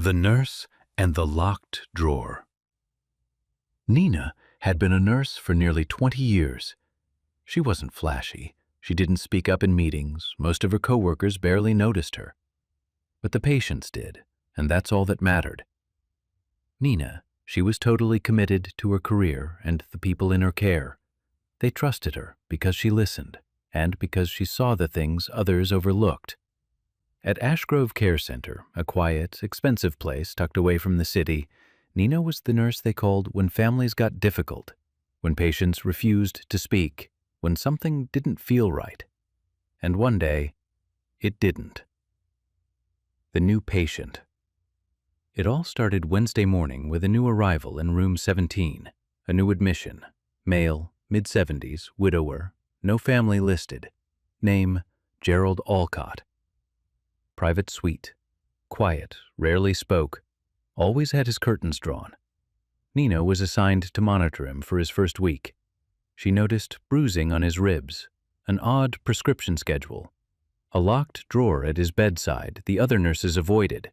The Nurse and the Locked Drawer. Nina had been a nurse for nearly 20 years. She wasn't flashy. She didn't speak up in meetings. Most of her coworkers barely noticed her. But the patients did, and that's all that mattered. Nina, she was totally committed to her career and the people in her care. They trusted her because she listened, and because she saw the things others overlooked. At Ashgrove Care Center, a quiet, expensive place tucked away from the city, Nina was the nurse they called when families got difficult, when patients refused to speak, when something didn't feel right. And one day, it didn't. The new patient. It all started Wednesday morning with a new arrival in room 17, a new admission, male, mid-70s, widower, no family listed, name Gerald Alcott. Private suite, quiet, rarely spoke, always had his curtains drawn. Nina was assigned to monitor him for his first week. She noticed bruising on his ribs, an odd prescription schedule, a locked drawer at his bedside the other nurses avoided.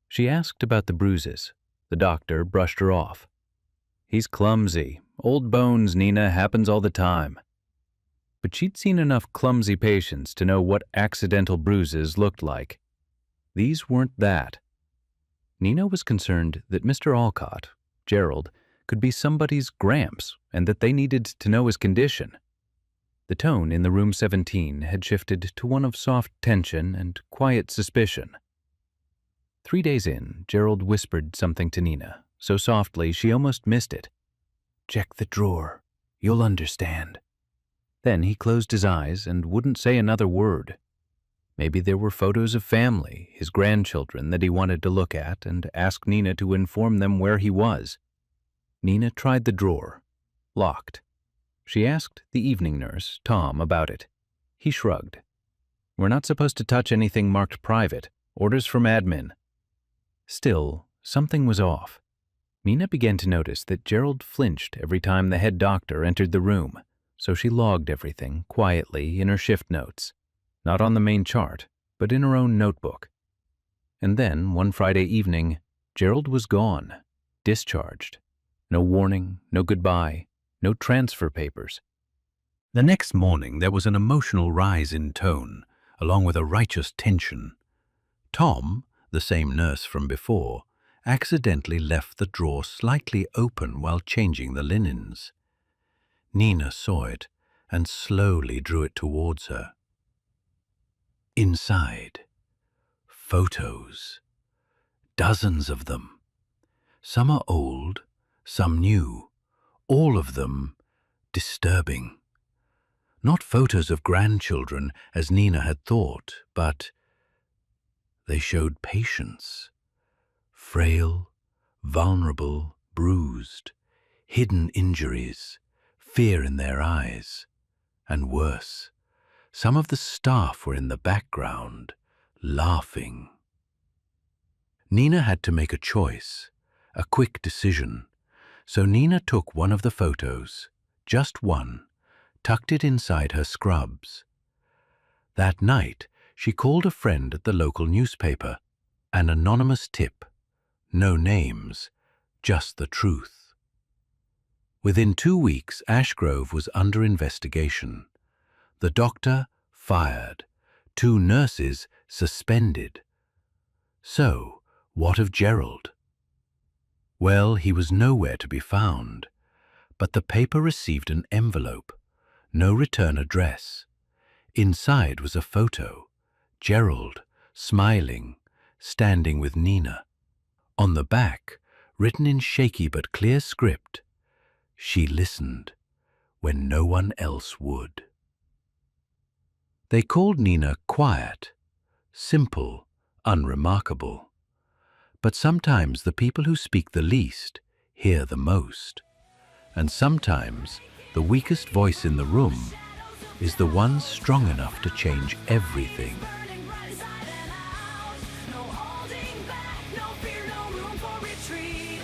She asked about the bruises. The doctor brushed her off. "He's clumsy. Old bones, Nina, happens all the time." But she'd seen enough clumsy patients to know what accidental bruises looked like. These weren't that. Nina was concerned that Mr. Alcott, Gerald, could be somebody's gramps and that they needed to know his condition. The tone in the room 17 had shifted to one of soft tension and quiet suspicion. 3 days in, Gerald whispered something to Nina, so softly she almost missed it. "Check the drawer. You'll understand." Then he closed his eyes and wouldn't say another word. Maybe there were photos of family, his grandchildren, that he wanted to look at and ask Nina to inform them where he was. Nina tried the drawer. Locked. She asked the evening nurse, Tom, about it. He shrugged. "We're not supposed to touch anything marked private. Orders from admin." Still, something was off. Nina began to notice that Gerald flinched every time the head doctor entered the room, so she logged everything quietly in her shift notes, not on the main chart, but in her own notebook. And then, one Friday evening, Gerald was gone, discharged. No warning, no goodbye, no transfer papers. The next morning, there was an emotional rise in tone, along with a righteous tension. Tom, the same nurse from before, accidentally left the drawer slightly open while changing the linens. Nina saw it and slowly drew it towards her. Inside, photos. Dozens of them. Some are old, some new, all of them disturbing. Not photos of grandchildren as Nina had thought, but they showed patients. Frail, vulnerable, bruised, hidden injuries, fear in their eyes, and worse, some of the staff were in the background, laughing. Nina had to make a choice, a quick decision, so Nina took one of the photos, just one, tucked it inside her scrubs. That night, she called a friend at the local newspaper, an anonymous tip, no names, just the truth. Within 2 weeks, Ashgrove was under investigation. The doctor fired, 2 nurses suspended. So, what of Gerald? Well, he was nowhere to be found, but the paper received an envelope, no return address. Inside was a photo, Gerald, smiling, standing with Nina. On the back, written in shaky but clear script, "She listened when no one else would." They called Nina quiet, simple, unremarkable. But sometimes the people who speak the least hear the most. And sometimes the weakest voice in the room is the one strong enough to change everything. No holding back, no fear, no room for retreat.